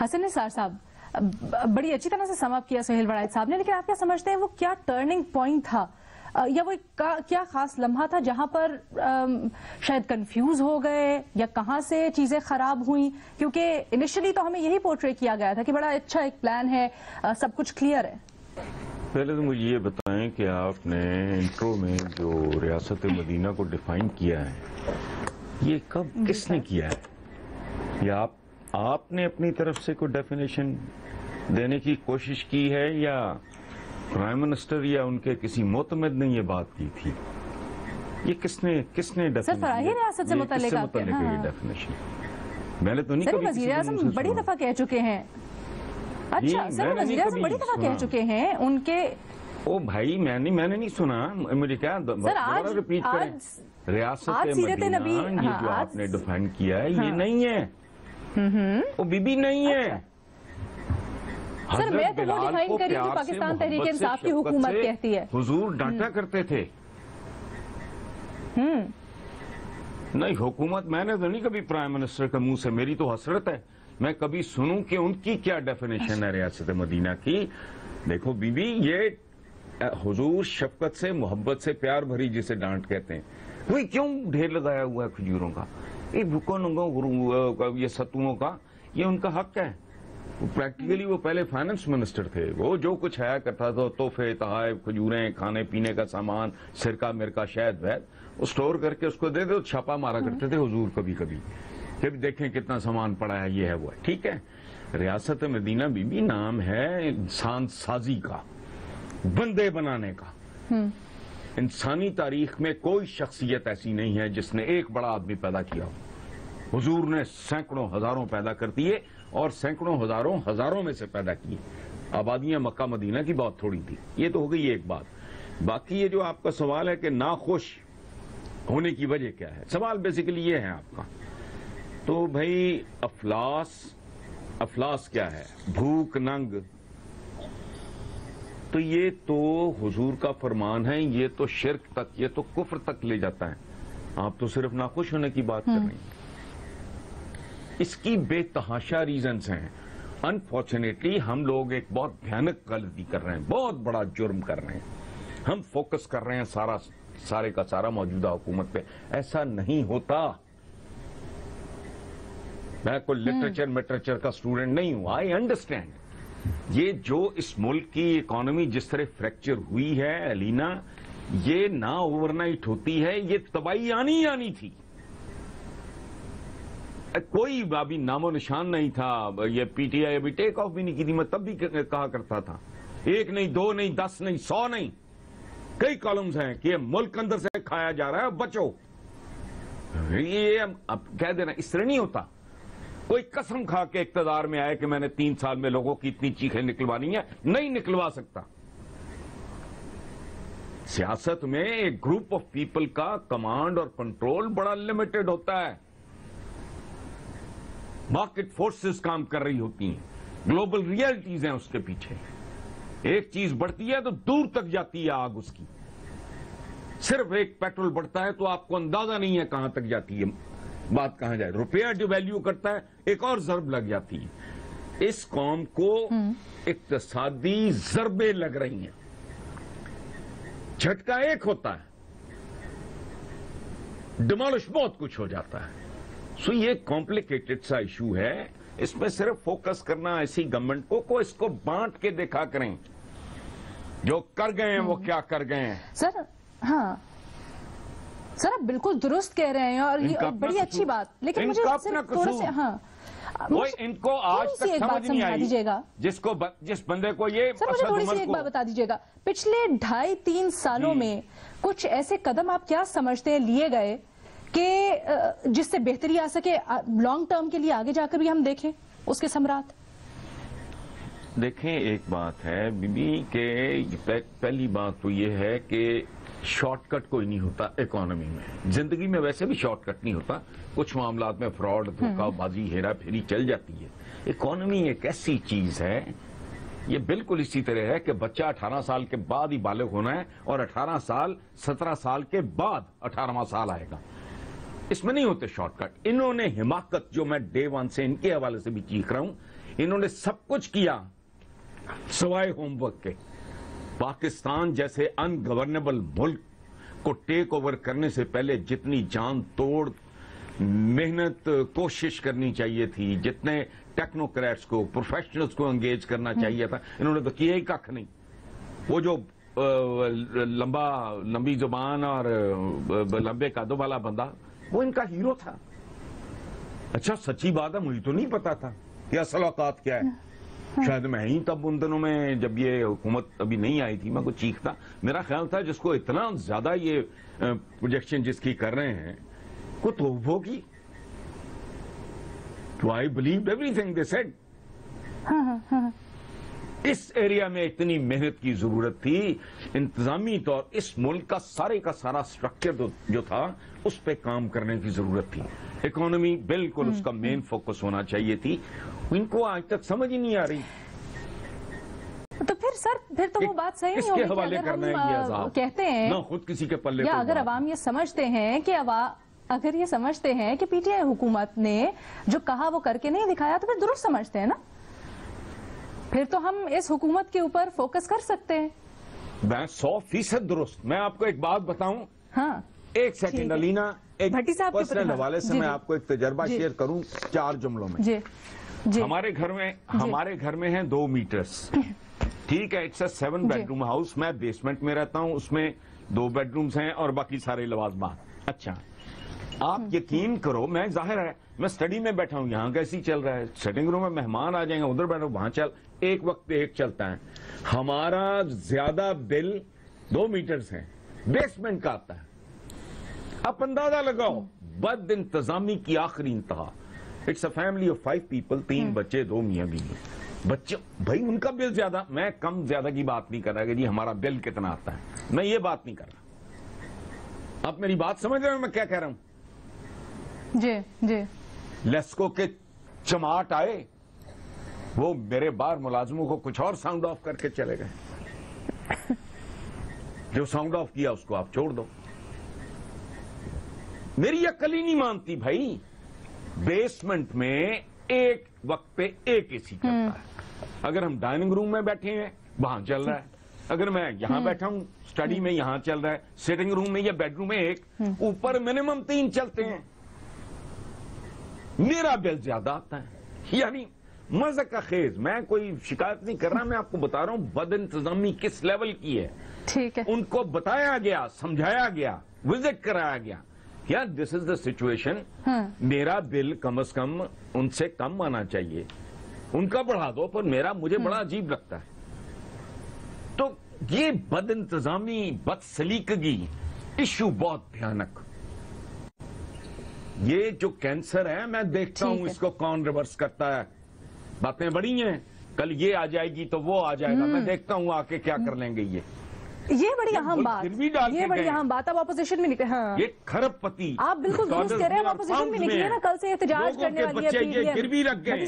حسن نثار صاحب، بڑی اچھی طرح سے سم اپ کیا سہیل وڑائچ صاحب نے، لیکن آپ کیا سمجھتے ہیں وہ کیا ٹرننگ پوائنٹ تھا یا وہ کیا خاص لمحہ تھا جہاں پر شاید کنفیوز ہو گئے یا کہاں سے چیزیں خراب ہوئیں؟ کیونکہ انیشلی تو ہمیں یہی پورٹری کیا گیا تھا کہ بڑا اچھا ایک پلان ہے، سب کچھ کلیئر ہے. پہلے تو مجھے یہ بتائیں کہ آپ نے انٹرو میں جو ریاست مدینہ کو ڈیفائن کیا ہے یہ کب کس نے کیا ہے؟ یا آپ نے اپنی طرف سے کوئی ڈیفینیشن دینے کی کوشش کی ہے یا پرائم منسٹر یا ان کے کسی معتمد نے یہ بات کی تھی؟ یہ کس نے سر فراہی ریاست سے متعلق ہے یہ ڈیفینیشن؟ میں نے تو نہیں کبھی وزیر اعظم بڑی دفعہ کہہ چکے ہیں. اچھا سر، وزیر اعظم بڑی دفعہ کہہ چکے ہیں ان کے. او بھائی میں نے نہیں سنا، مجھے کیا ریپیٹ کریں؟ ریاست مدینہ یہ جو آپ نے ڈیفائن کیا ہے یہ نہیں ہے، وہ بی نہیں ہے. سر میں تو وہ ڈیفائن کری جو پاکستان تحریک انصاف کی حکومت کہتی ہے. حضور ڈانٹا کرتے تھے. نہیں حکومت میں نے تو نہیں کبھی پرائم منسٹر کے منہ سے، میری تو حسرت ہے میں کبھی سنوں کہ ان کی کیا ڈیفینیشن ہے ریاست مدینہ کی. دیکھو بی بی، یہ حضور شفقت سے محبت سے پیار بھری جسے ڈانٹ کہتے ہیں، وہی کیوں ڈھیر لگایا ہوا ہے کھجوروں کا، یہ بھکو ننگوں یہ ستوؤں کا، یہ ان کا حق ہے. پریکٹیکلی وہ پہلے فائنانس منسٹر تھے، وہ جو کچھ آیا کرتا تھا تحفے تحائف کھجوریں کھانے پینے کا سامان سرکہ مرکہ شہد وید وہ سٹور کر کے اس کو دے دے، چھاپا مارا کرتے تھے حضور کبھی کبھی کہ دیکھیں کتنا سامان پڑا ہے، یہ ہے وہ ہے. ٹھیک ہے، ریاست مدینہ بی بی نام ہے انسان سازی کا، بندے بنانے کا. انسانی تاریخ میں کوئی شخصیت ایسی نہیں ہے جس نے ایک بڑا آدمی پیدا کیا ہو. حضور نے سینکڑوں ہزاروں پیدا کر دیے اور سینکڑوں ہزاروں میں سے پیدا کیے. آبادیاں مکہ مدینہ کی بہت تھوڑی تھی. یہ تو ہو گئی ایک بات. باقی یہ جو آپ کا سوال ہے کہ ناخوش ہونے کی وجہ کیا ہے، سوال بیسیکلی یہ ہے آپ کا. تو بھائی افلاس کیا ہے؟ بھوک ننگ. تو یہ تو حضور کا فرمان ہے، یہ تو شرک تک، یہ تو کفر تک لے جاتا ہے. آپ تو صرف ناخوش ہونے کی بات کر رہی ہیں. اس کی بے تحاشا ریزنز ہیں. انفارچونیٹلی ہم لوگ ایک بہت بھیانک غلطی کر رہے ہیں، بہت بڑا جرم کر رہے ہیں. ہم فوکس کر رہے ہیں سارے کا سارا موجودہ حکومت پہ. ایسا نہیں ہوتا. میں کوئی لٹریچر کا اسٹوڈنٹ نہیں ہوں. I understand. یہ جو اس ملک کی اکانومی جس طرح فریکچر ہوئی ہے علینا، یہ نہ اوور نائٹ ہوتی ہے، یہ تباہی آنی تھی. کوئی ابھی نام و نشان نہیں تھا. یہ پی ٹی آئی ابھی ٹیک آف بھی نہیں کی تھی. میں تب بھی کہا کرتا تھا 1 نہیں 2 نہیں 10 نہیں 100 نہیں، کئی کالمز ہیں کہ یہ ملک اندر سے کھایا جا رہا ہے، بچو. یہ اب کہہ دینا اس طرح نہیں ہوتا. کوئی قسم کھا کے اقتدار میں آئے کہ میں نے 3 سال میں لوگوں کی اتنی چیخیں نکلوانی ہیں، نہیں نکلوا سکتا. سیاست میں ایک گروپ آف پیپل کا کمانڈ اور کنٹرول بڑا لمیٹڈ ہوتا ہے. مارکیٹ فورسز کام کر رہی ہوتی ہیں، گلوبل ریئلٹیز ہیں اس کے پیچھے. ایک چیز بڑھتی ہے تو دور تک جاتی ہے آگ اس کی. صرف ایک پیٹرول بڑھتا ہے تو آپ کو اندازہ نہیں ہے کہاں تک جاتی ہے بات، کہاں جائے. روپیہ جو ویلیو کرتا ہے ایک اور ضرب لگ جاتی ہے. اس قوم کو اقتصادی ضربیں لگ رہی ہیں. جھٹکا ایک ہوتا ہے، ڈیمالش بہت کچھ ہو جاتا ہے. سو یہ کمپلیکیٹڈ سا ایشو ہے. اس میں صرف فوکس کرنا ایسی گورنمنٹ کو اس کو بانٹ کے دیکھا کریں. جو کر گئے ہیں وہ کیا کر گئے ہیں. سر ہاں سر آپ بالکل درست کہہ رہے ہیں اور یہ بڑی اچھی بات. لیکن مجھے تھوڑا سے ان کو آج تک سمجھ نہیں آئی جس بندے کو یہ. سر مجھے تھوڑی سی ایک بات بتا دیجیے گا، پچھلے 2.5-3 سالوں میں کچھ ایسے قدم آپ کیا سمجھتے ہیں لیے گئے کہ جس سے بہتری آ سکے لانگ ٹرم کے لیے آگے جا کر بھی ہم دیکھیں اس کے ثمرات؟ دیکھیں ایک بات ہے بی بی کہ پہلی بات تو یہ ہے کہ شارٹ کٹ کوئی نہیں ہوتا اکانومی میں. زندگی میں ویسے بھی شارٹ کٹ نہیں ہوتا. کچھ معاملات میں فراڈ دھوکہ بازی ہیرا پھیری چل جاتی ہے. اکانومی ایک ایسی چیز ہے، یہ بالکل اسی طرح ہے کہ بچہ 18 سال کے بعد ہی بالغ ہونا ہے اور 17 سال کے بعد 18واں سال آئے گا. اس میں نہیں ہوتے شارٹ کٹ. انہوں نے حماقت جو میں ڈے 1 سے ان کے حوالے سے بھی چیخ رہا ہوں، انہوں نے سب کچھ کیا سوائے ہوم ورک کے. پاکستان جیسے ان گورنیبل ملک کو ٹیک اوور کرنے سے پہلے جتنی جان توڑ محنت کوشش کرنی چاہیے تھی, جتنے ٹیکنوکریٹس کو پروفیشنلز کو انگیج کرنا چاہیے تھا, انہوں نے تو کیا ہی کھ نہیں. وہ جو لمبی زبان اور لمبے قدوں والا بندہ وہ ان کا ہیرو تھا. اچھا سچی بات ہے, مجھے تو نہیں پتا تھا کہ اصل اوقات کیا ہے. شاید میں ہی تب ان دنوں میں جب یہ حکومت ابھی نہیں آئی تھی میں کچھ چیختا. میرا خیال تھا جس کو اتنا زیادہ یہ پروجیکشن جس کی کر رہے ہیں کو تو ہوگی. تو I believe everything they said. اس ایریا میں اتنی محنت کی ضرورت تھی. انتظامی طور اس ملک کا سارا سٹرکچر جو تھا اس پہ کام کرنے کی ضرورت تھی. اکانومی بالکل اس کا مین فوکس ہونا چاہیے تھی. ان کو آج تک سمجھ ہی نہیں آ رہی. تو پھر سر پھر تو وہ بات صحیح نہیں ہوگی کہ اگر ہم کہتے ہیں نہ خود کسی کے پلے یا اگر عوام یہ سمجھتے ہیں کہ اگر یہ سمجھتے ہیں کہ پی ٹی آئی حکومت نے جو کہا وہ کر کے نہیں دکھایا تو پھر درست سمجھتے ہیں نا. پھر تو ہم اس حکومت کے اوپر فوکس کر سکتے ہیں. میں 100% درست. میں آپ کو ایک بات بتاؤں. ہاں ایک سیکنڈ علینا, ایک پرسنل حوالے سے میں آپ کو ایک تجربہ شیئر کروں 4 جملوں میں. جی ہمارے گھر میں ہیں 2 میٹرز. ٹھیک ہے, it's a 7 bedroom house. میں بیسمنٹ میں رہتا ہوں, اس میں 2 بیڈ رومز ہیں اور باقی سارے لوازمات. اچھا آپ یقین کرو, میں ظاہر ہے میں سٹڈی میں بیٹھا ہوں, یہاں کیسی چل رہا ہے, سیٹنگ روم میں مہمان آ جائیں گے, ادھر بیٹھو وہاں چل, ایک وقت پہ ایک چلتا ہے. ہمارا زیادہ بل 2 میٹرز ہیں بیسمنٹ کا آتا ہے. اب اندازہ لگاؤ بد انتظامی کی آخری انتہا. It's a family of 5 people, 3 بچے, 2 میاں بیوی. بچے بھائی ان کا بل زیادہ. میں کم زیادہ کی بات نہیں کر رہا کہ جی ہمارا بل کتنا آتا ہے, میں یہ بات نہیں کر رہا. آپ میری بات سمجھ رہے ہیں میں کیا کہہ رہا ہوں؟ جی لیسکو کے چماٹ آئے, وہ میرے بار ملازموں کو کچھ اور ساؤنڈ آف کر کے چلے گئے. جو ساؤنڈ آف کیا اس کو آپ چھوڑ دو. میری عقل ہی نہیں مانتی بھائی. بیسمنٹ میں ایک وقت پہ ایک اے سی کرتا ہے. اگر ہم ڈائننگ روم میں بیٹھے ہیں وہاں چل رہا ہے, اگر میں یہاں بیٹھا ہوں سٹڈی میں یہاں چل رہا ہے, سٹنگ روم میں یا بیڈ روم میں ایک, اوپر منیمم 3 چلتے ہیں. میرا بل زیادہ آتا ہے. یعنی مزہ کا خیز. میں کوئی شکایت نہیں کر رہا, میں آپ کو بتا رہا ہوں بد انتظامی کس لیول کی ہے. ٹھیک ہے, ان کو بتایا گیا, سمجھایا گیا, وزٹ کرایا گیا, یار دس از دا سچویشن. میرا بل کم از کم ان سے کم آنا چاہیے, ان کا بڑھا دو, پر میرا مجھے بڑا عجیب لگتا ہے. تو یہ بد انتظامی, بد سلیقگی ایشو بہت بھیانک. یہ جو کینسر ہے میں دیکھتا ہوں اس کو کون ریورس کرتا ہے. باتیں بڑی ہیں, کل یہ آ جائے گی تو وہ آ جائے گا, میں دیکھتا ہوں آ کے کیا کر لیں گے. یہ بڑی اہم بات. اب اپوزیشن میں نکلے. ہاں یہ کھرب پتی آپ بالکل درست کہہ رہے ہیں. اپوزیشن میں نکلیے نا, کل سے احتجاج کرنے والی ہے. گروہ کے بچے یہ گروی رکھ گئے.